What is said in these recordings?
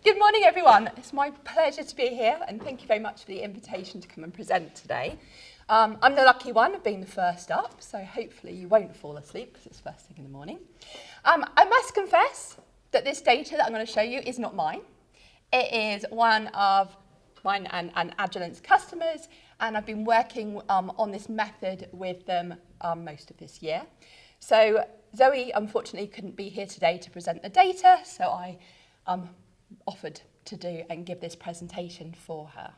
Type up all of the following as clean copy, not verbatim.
Good morning, everyone. It's my pleasure to be here, and thank you very much for the invitation to come and present today. I'm the lucky one of being the first up, so hopefully you won't fall asleep because it's first thing in the morning. I must confess that this data that I'm going to show you is not mine. It is one of mine and Agilent's customers, and I've been working on this method with them most of this year. So Zoe, unfortunately, couldn't be here today to present the data, so I offered to do and give this presentation for her.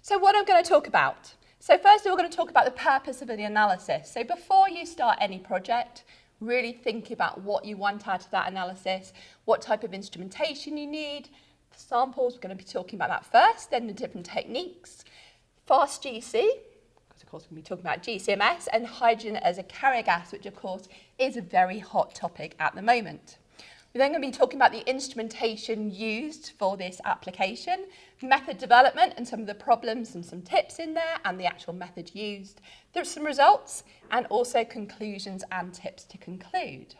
So what I'm going to talk about. So first of all, we're going to talk about the purpose of the analysis. So before you start any project, really think about what you want out of that analysis, what type of instrumentation you need, the samples, we're going to be talking about that first, then the different techniques, fast GC, because of course we're going to be talking about GCMS, and hydrogen as a carrier gas, which of course is a very hot topic at the moment. We're then going to be talking about the instrumentation used for this application, method development and some of the problems and some tips in there, and the actual method used. There's some results and also conclusions and tips to conclude.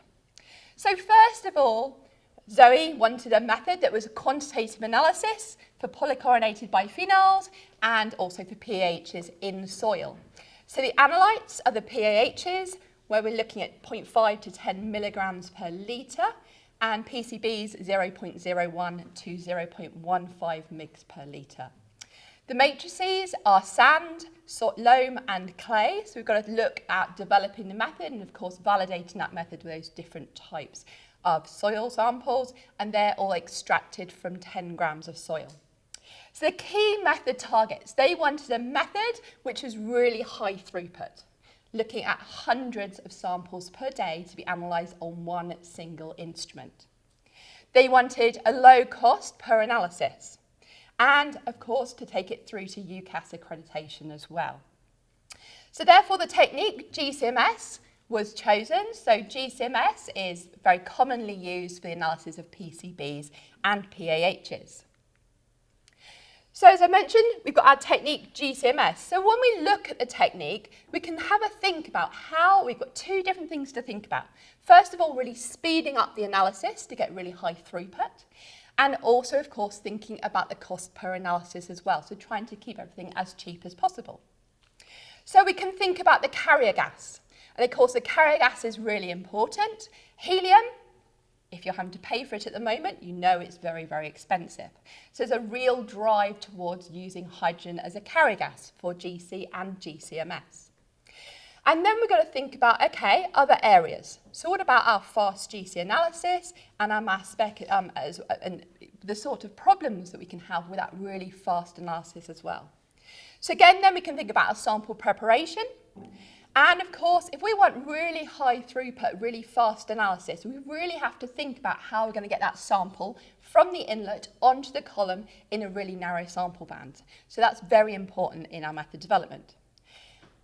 So first of all, Zoe wanted a method that was a quantitative analysis for polychlorinated biphenyls and also for PAHs in soil. So the analytes are the PAHs, where we're looking at 0.5 to 10 milligrams per litre, and PCBs 0.01 to 0.15 mg per litre. The matrices are sand, loam and clay, so we've got to look at developing the method and of course validating that method with those different types of soil samples, and they're all extracted from 10 grams of soil. So the key method targets, they wanted a method which was really high throughput, looking at hundreds of samples per day to be analysed on one single instrument. They wanted a low cost per analysis, and of course to take it through to UCAS accreditation as well. So therefore the technique GCMS was chosen. So GCMS is very commonly used for the analysis of PCBs and PAHs. So as I mentioned, we've got our technique GCMS. So when we look at the technique, we can have a think about how we've got two different things to think about. First of all, really speeding up the analysis to get really high throughput. And also, of course, thinking about the cost per analysis as well. So trying to keep everything as cheap as possible. So we can think about the carrier gas. And of course, the carrier gas is really important. Helium, if you're having to pay for it at the moment, you know it's very, very expensive. So there's a real drive towards using hydrogen as a carrier gas for GC and GCMS. And then we've got to think about, okay, other areas. So what about our fast GC analysis and our mass spec, and the sort of problems that we can have with that really fast analysis as well. So again, then we can think about a sample preparation. And of course, if we want really high throughput, really fast analysis, we really have to think about how we're going to get that sample from the inlet onto the column in a really narrow sample band. So that's very important in our method development.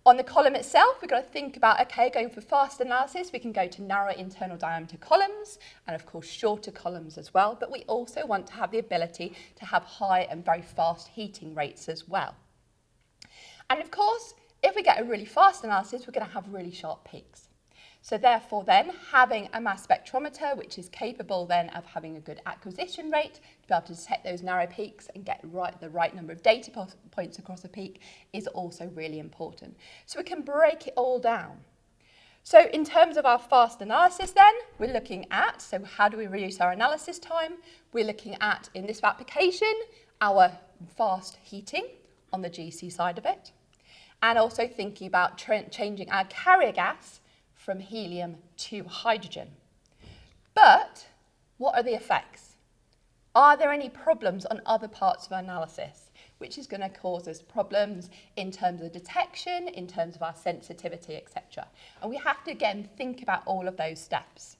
On the column itself, we've got to think about, okay, going for fast analysis, we can go to narrow internal diameter columns and of course shorter columns as well, but we also want to have the ability to have high and very fast heating rates as well. And of course, if we get a really fast analysis, we're going to have really sharp peaks. So therefore then, having a mass spectrometer, which is capable then of having a good acquisition rate, to be able to detect those narrow peaks and get the right number of data points across a peak, is also really important. So we can break it all down. So in terms of our fast analysis then, we're looking at, so how do we reduce our analysis time? We're looking at, in this application, our fast heating on the GC side of it, and also thinking about changing our carrier gas from helium to hydrogen. But what are the effects? Are there any problems on other parts of our analysis, which is going to cause us problems in terms of detection, in terms of our sensitivity, etc. And we have to, again, think about all of those steps.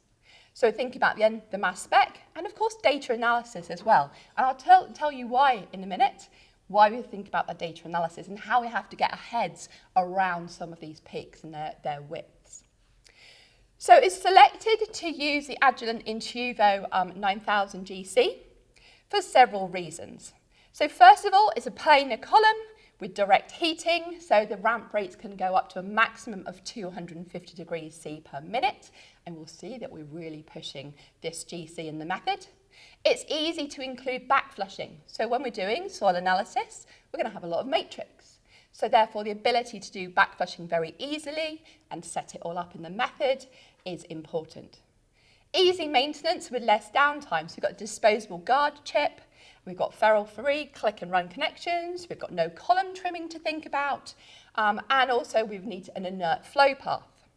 So think about the mass spec, and of course data analysis as well. And I'll tell you why in a minute, why we think about that data analysis and how we have to get our heads around some of these peaks and their widths. So it's selected to use the Agilent Intuvo 9000 GC for several reasons. So first of all, it's a planar column with direct heating, so the ramp rates can go up to a maximum of 250 degrees C per minute, and we'll see that we're really pushing this GC in the method. It's easy to include backflushing, so when we're doing soil analysis, we're going to have a lot of matrix. So therefore, the ability to do backflushing very easily and set it all up in the method is important. Easy maintenance with less downtime. So we've got a disposable guard chip, we've got ferrule-free click and run connections, we've got no column trimming to think about, and also we need an inert flow path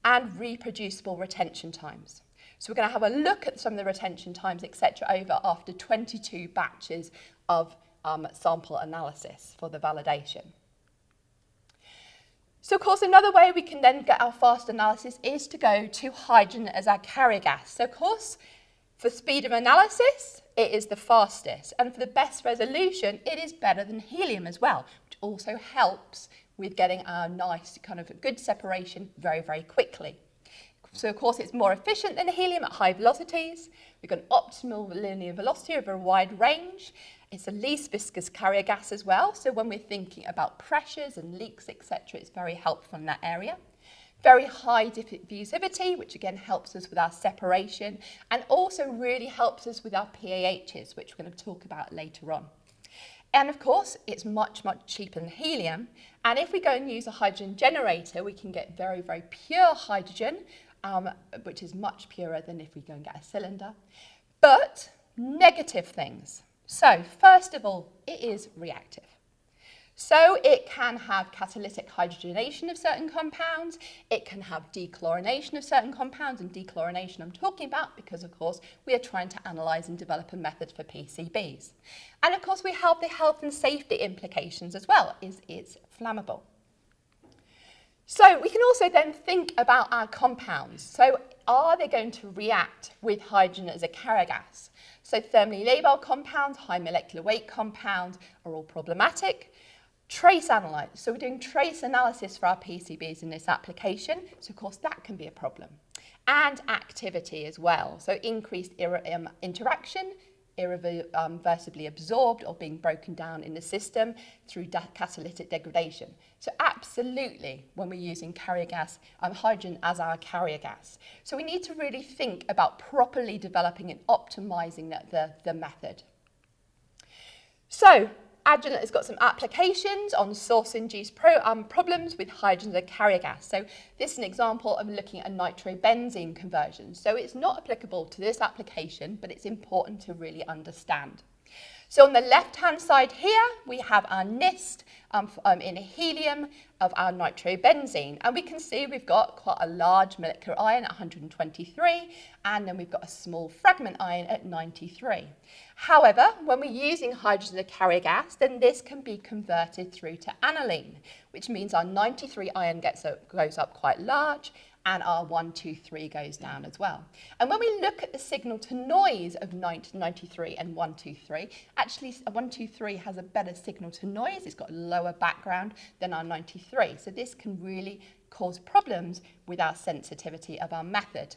and reproducible retention times. So we're going to have a look at some of the retention times, etc., over after 22 batches of sample analysis for the validation. So of course another way we can then get our fast analysis is to go to hydrogen as our carrier gas. So of course for speed of analysis it is the fastest, and for the best resolution it is better than helium as well, which also helps with getting our nice kind of good separation very, very quickly. So of course it's more efficient than helium at high velocities. We've got an optimal linear velocity over a wide range. It's the least viscous carrier gas as well, so when we're thinking about pressures and leaks, etc., it's very helpful in that area. Very high diffusivity, which again helps us with our separation, and also really helps us with our PAHs, which we're going to talk about later on. And of course, it's much, much cheaper than helium, and if we go and use a hydrogen generator, we can get very, very pure hydrogen, which is much purer than if we go and get a cylinder. But negative things. So first of all, it is reactive. So it can have catalytic hydrogenation of certain compounds, it can have dechlorination of certain compounds, and dechlorination I'm talking about because of course we are trying to analyse and develop a method for PCBs. And of course we have the health and safety implications as well, it's flammable. So we can also then think about our compounds. So are they going to react with hydrogen as a carrier gas? So thermally labile compounds, high molecular weight compounds are all problematic. Trace analytes, so we're doing trace analysis for our PCBs in this application, so of course that can be a problem. And activity as well, so increased interaction, irreversibly absorbed or being broken down in the system through catalytic degradation. So absolutely, when we're using carrier gas, hydrogen as our carrier gas. So we need to really think about properly developing and optimizing the method. So Agilent has got some applications on source-induced problems with hydrogen as a carrier gas. So this is an example of looking at a nitrobenzene conversion. So it's not applicable to this application, but it's important to really understand. So on the left-hand side here, we have our NIST in helium of our nitrobenzene. And we can see we've got quite a large molecular ion at 123, and then we've got a small fragment ion at 93. However, when we're using hydrogen as a carrier gas, then this can be converted through to aniline, which means our 93 ion goes up quite large, and our 123 goes down as well. And when we look at the signal to noise of 93 and 123, actually 123 has a better signal to noise. It's got a lower background than our 93. So this can really cause problems with our sensitivity of our method.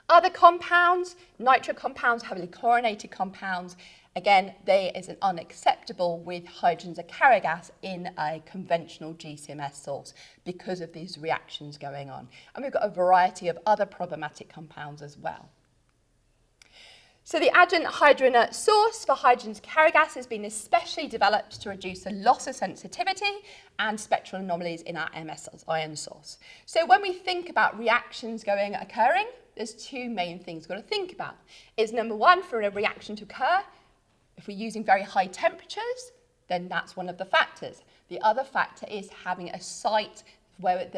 Other compounds, nitro compounds, heavily chlorinated compounds, again, they is an unacceptable with hydrogen as a carrier gas in a conventional GCMS source because of these reactions going on. And we've got a variety of other problematic compounds as well. So the Agilent hydrogen source for hydrogen's carrier gas has been especially developed to reduce the loss of sensitivity and spectral anomalies in our MS ion source. So when we think about reactions occurring, there's two main things we've got to think about. Is number one, for a reaction to occur, if we're using very high temperatures, then that's one of the factors. The other factor is having a site where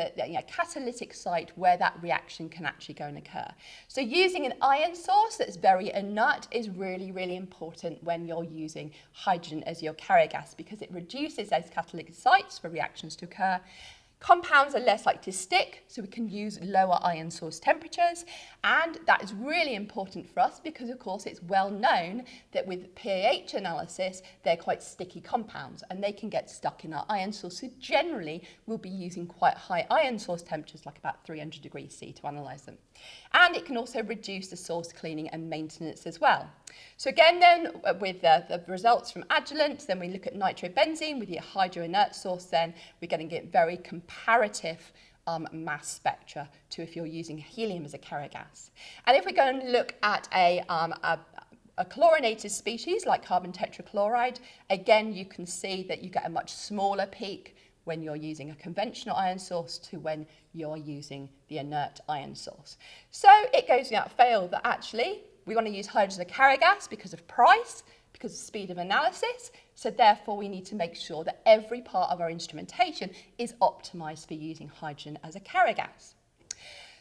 catalytic site where that reaction can actually go and occur. So using an ion source that's very inert is really, really important when you're using hydrogen as your carrier gas because it reduces those catalytic sites for reactions to occur, Compounds are less likely to stick, so we can use lower ion source temperatures, and that is really important for us because, of course, it's well known that with PAH analysis, they're quite sticky compounds and they can get stuck in our ion source. So generally, we'll be using quite high ion source temperatures, like about 300 degrees C, to analyse them. And it can also reduce the source cleaning and maintenance as well. So again then, with the results from Agilent, then we look at nitrobenzene with the hydroinert source, then we're going to get very comparative mass spectra to if you're using helium as a carrier gas. And if we go and look at a chlorinated species like carbon tetrachloride, again you can see that you get a much smaller peak when you're using a conventional ion source to when you're using the inert ion source. So it goes without fail that actually we want to use hydrogen as a carrier gas because of price, because of speed of analysis, so therefore we need to make sure that every part of our instrumentation is optimised for using hydrogen as a carrier gas.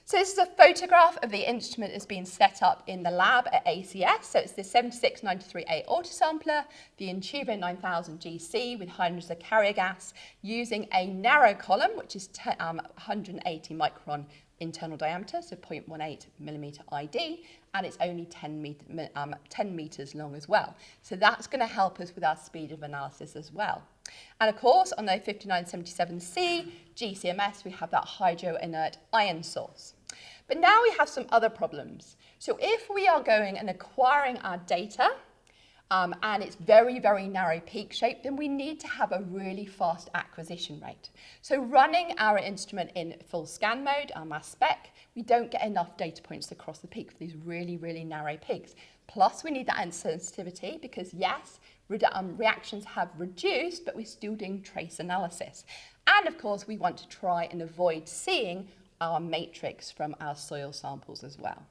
So this is a photograph of the instrument that's been set up in the lab at ACS. So it's the 7693A autosampler, the Intuvo 9000 GC with hydrogen as a carrier gas, using a narrow column, which is 180 micron internal diameter, so 0.18 millimeter ID, and it's only 10 meters long as well. So that's going to help us with our speed of analysis as well. And of course, on the 5977C GCMS, we have that hydro-inert ion source. But now we have some other problems. So if we are going and acquiring our data, and it's very, very narrow peak shape, then we need to have a really fast acquisition rate. So running our instrument in full scan mode, our mass spec, we don't get enough data points across the peak for these really, really narrow peaks. Plus, we need that sensitivity because, yes, reactions have reduced, but we're still doing trace analysis. And of course, we want to try and avoid seeing our matrix from our soil samples as well.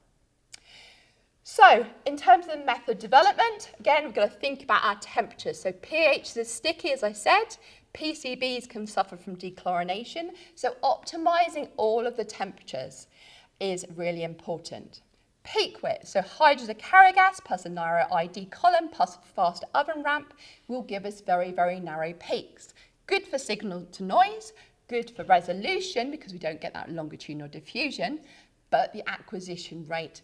So, in terms of the method development, again, we've got to think about our temperatures. So pH is sticky, as I said. PCBs can suffer from dechlorination. So optimizing all of the temperatures is really important. Peak width, so hydrogen as a carrier gas plus a narrow ID column plus fast oven ramp will give us very, very narrow peaks. Good for signal to noise, good for resolution because we don't get that longitudinal diffusion, but the acquisition rate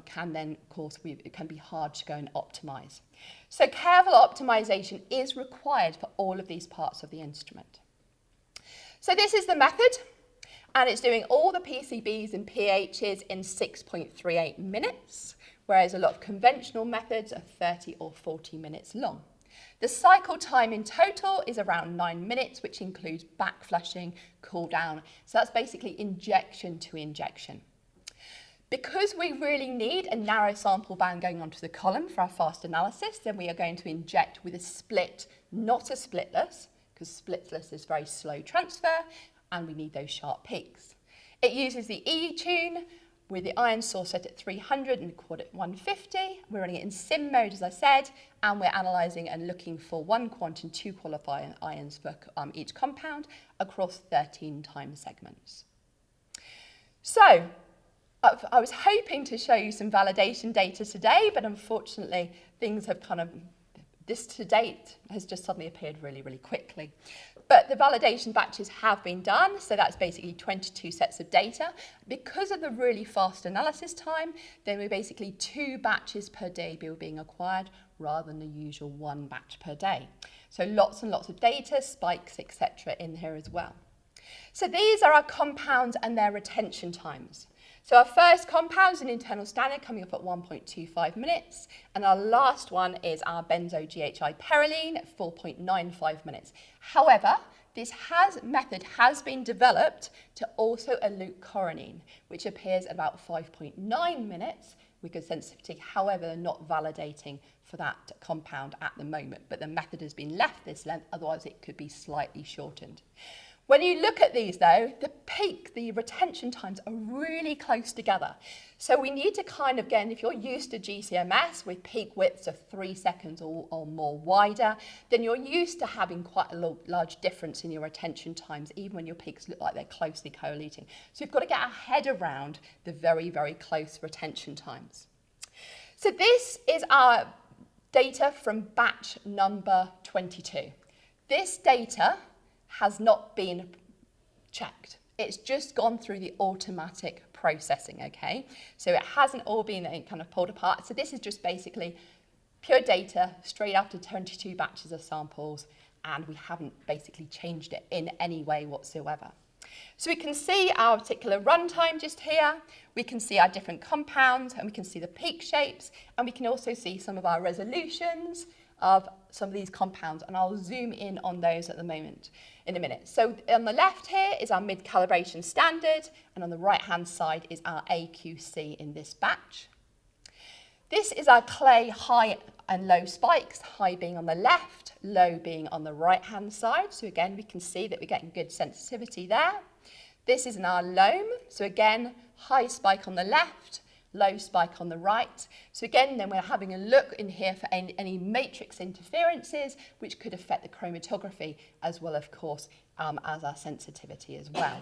can then, of course, it can be hard to go and optimize. So careful optimization is required for all of these parts of the instrument. So this is the method, and it's doing all the PCBs and pHs in 6.38 minutes, whereas a lot of conventional methods are 30 or 40 minutes long. The cycle time in total is around 9 minutes, which includes back flushing, cool down. So that's basically injection to injection. Because we really need a narrow sample band going onto the column for our fast analysis, then we are going to inject with a split, not a splitless, because splitless is very slow transfer, and we need those sharp peaks. It uses the E-tune with the ion source set at 300 and quad at 150. We're running it in sim mode, as I said, and we're analysing and looking for 1 quant and 2 qualifying ions for each compound across 13 time segments. So, I was hoping to show you some validation data today, but unfortunately things have this to date has just suddenly appeared really, really quickly. But the validation batches have been done, so that's basically 22 sets of data. Because of the really fast analysis time, then we're basically 2 batches per day being acquired rather than the usual 1 batch per day. So lots and lots of data, spikes, etc. in here as well. So these are our compounds and their retention times. So our first compound is an internal standard coming up at 1.25 minutes, and our last one is our benzo-GHI perylene at 4.95 minutes. However, this method has been developed to also elute coronine, which appears at about 5.9 minutes with good sensitivity. However, they're not validating for that compound at the moment, but the method has been left this length, otherwise it could be slightly shortened. When you look at these though, the retention times are really close together. So we need to again, if you're used to GCMS with peak widths of 3 seconds or more wider, then you're used to having quite a large difference in your retention times, even when your peaks look like they're closely collating. So we've got to get our head around the very, very close retention times. So this is our data from batch number 22. This data has not been checked. It's just gone through the automatic processing, okay? So it hasn't all been kind of pulled apart. So this is just basically pure data straight after 22 batches of samples, and we haven't basically changed it in any way whatsoever. So we can see our particular runtime just here, we can see our different compounds, and we can see the peak shapes, and we can also see some of our resolutions of some of these compounds, and I'll zoom in on those at the moment in a minute. So on the left here is our mid-calibration standard, and on the right-hand side is our AQC in this batch. This is our clay high and low spikes, high being on the left, low being on the right-hand side. So again, we can see that we're getting good sensitivity there. This is in our loam. So again, high spike on the left, low spike on the right. So again, then we're having a look in here for any matrix interferences, which could affect the chromatography, as well, of course, as our sensitivity as well.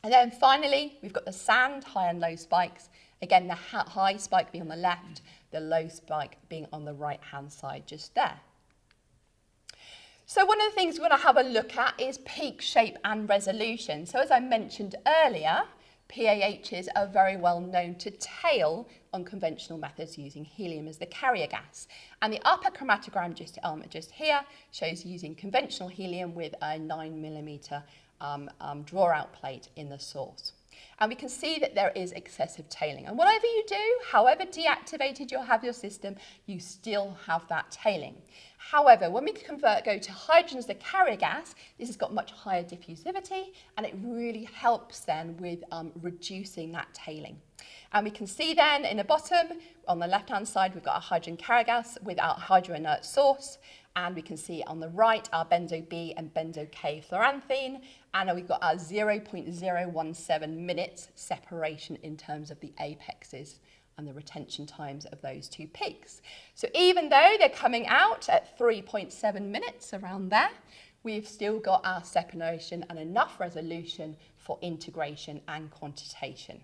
And then finally, we've got the sand, high and low spikes. Again, the high spike being on the left, the low spike being on the right-hand side just there. So one of the things we're going to have a look at is peak shape and resolution. So as I mentioned earlier, PAHs are very well known to tail on conventional methods using helium as the carrier gas. And the upper chromatogram just here shows using conventional helium with a 9mm draw-out plate in the source. And we can see that there is excessive tailing. And whatever you do, however deactivated you'll have your system, you still have that tailing. However, when we go to hydrogen as the carrier gas, this has got much higher diffusivity, and it really helps then with reducing that tailing. And we can see then in the bottom, on the left-hand side, we've got our hydrogen carrier gas with our hydroinert source. And we can see on the right our benzo B and benzo K fluoranthene, and we've got our 0.017 minutes separation in terms of the apexes and the retention times of those two peaks. So even though they're coming out at 3.7 minutes around there, we've still got our separation and enough resolution for integration and quantitation.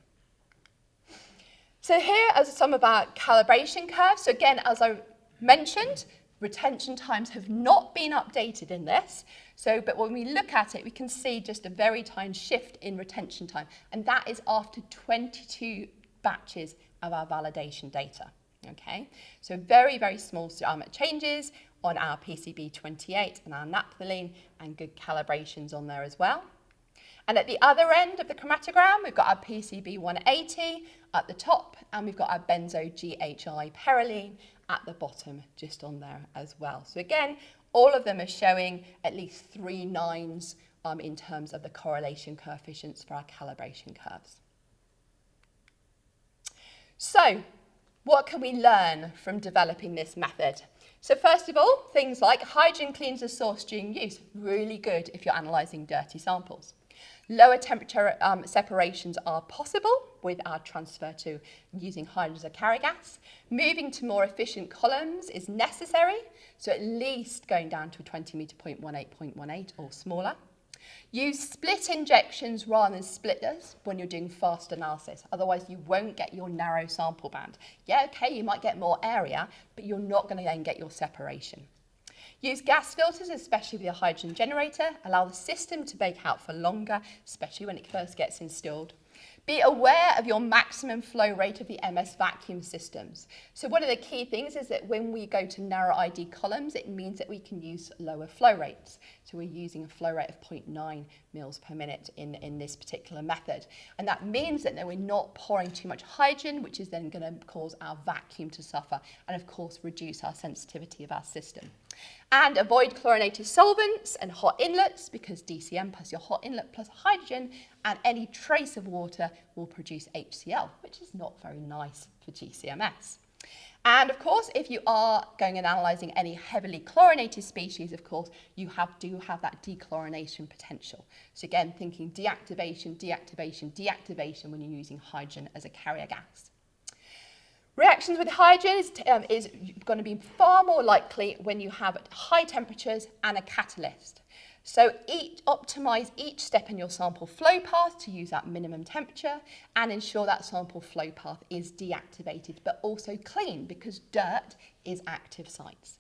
So here are some of our calibration curves. So again, as I mentioned, retention times have not been updated in this, but when we look at it, we can see just a very tiny shift in retention time, and that is after 22 batches of our validation data. Okay, so very, very small changes on our PCB 28 and our naphthalene, and good calibrations on there as well. And at the other end of the chromatogram, we've got our PCB 180 at the top, and we've got our benzo GHI perylene at the bottom, just on there as well. So again, all of them are showing at least 3 nines in terms of the correlation coefficients for our calibration curves. So what can we learn from developing this method? So first of all, things like hydrogen cleans the source during use, really good if you're analysing dirty samples. Lower temperature separations are possible with our transfer to using hydrogen as a carrier gas. Moving to more efficient columns is necessary, so at least going down to a 20m.18.18 or smaller. Use split injections rather than splitters when you're doing fast analysis, otherwise you won't get your narrow sample band. Yeah, okay, you might get more area, but you're not going to then get your separation. Use gas filters, especially with your hydrogen generator. Allow the system to bake out for longer, especially when it first gets installed. Be aware of your maximum flow rate of the MS vacuum systems. So one of the key things is that when we go to narrow ID columns, it means that we can use lower flow rates. So we're using a flow rate of 0.9 mils per minute in this particular method. And that means that we're not pouring too much hydrogen, which is then going to cause our vacuum to suffer and, of course, reduce our sensitivity of our system. And avoid chlorinated solvents and hot inlets, because DCM plus your hot inlet plus hydrogen and any trace of water will produce HCl, which is not very nice for GCMS. And of course, if you are going and analysing any heavily chlorinated species, of course, you do have that dechlorination potential. So again, thinking deactivation, deactivation, deactivation when you're using hydrogen as a carrier gas. Reactions with hydrogen is going to be far more likely when you have high temperatures and a catalyst. So optimise each step in your sample flow path to use that minimum temperature and ensure that sample flow path is deactivated but also clean, because dirt is active sites.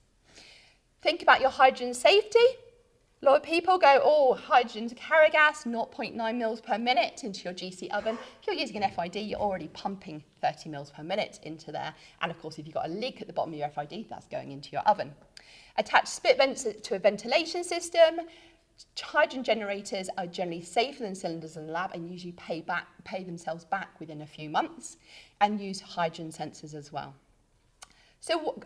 Think about your hydrogen safety. A lot of people go, oh, hydrogen to carrier gas, 0.9 mils per minute into your GC oven. If you're using an FID, you're already pumping 30 mils per minute into there. And of course, if you've got a leak at the bottom of your FID, that's going into your oven. Attach split vents to a ventilation system. Hydrogen generators are generally safer than cylinders in the lab and usually pay themselves back within a few months, and use hydrogen sensors as well. So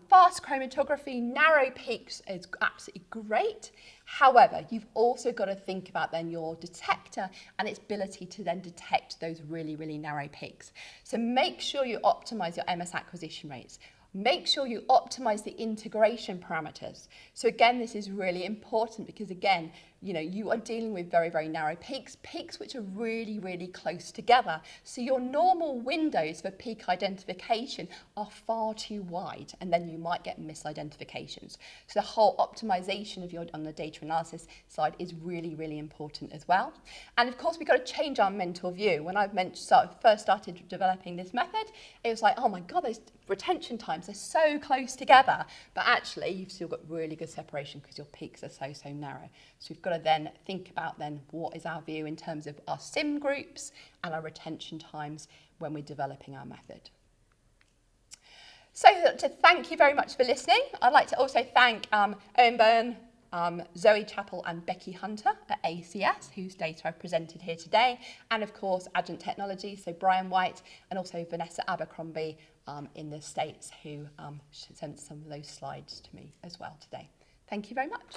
fast chromatography, narrow peaks is absolutely great. However, you've also got to think about then your detector and its ability to then detect those really, really narrow peaks. So make sure you optimize your MS acquisition rates. Make sure you optimize the integration parameters. So again, this is really important because again, you are dealing with very, very narrow peaks which are really, really close together. So your normal windows for peak identification are far too wide, and then you might get misidentifications. So the whole optimization of on the data analysis side is really, really important as well. And of course, we've got to change our mental view. When I first started developing this method, it was like, oh my God, those retention times are so close together. But actually, you've still got really good separation because your peaks are so narrow. So we've got to then think about what is our view in terms of our sim groups and our retention times when we're developing our method. So to thank you very much for listening, I'd like to also thank Owen Byrne, Zoe Chappell and Becky Hunter at ACS, whose data I've presented here today, and of course Agilent Technology, so Brian White, and also Vanessa Abercrombie in the States, who sent some of those slides to me as well today. Thank you very much.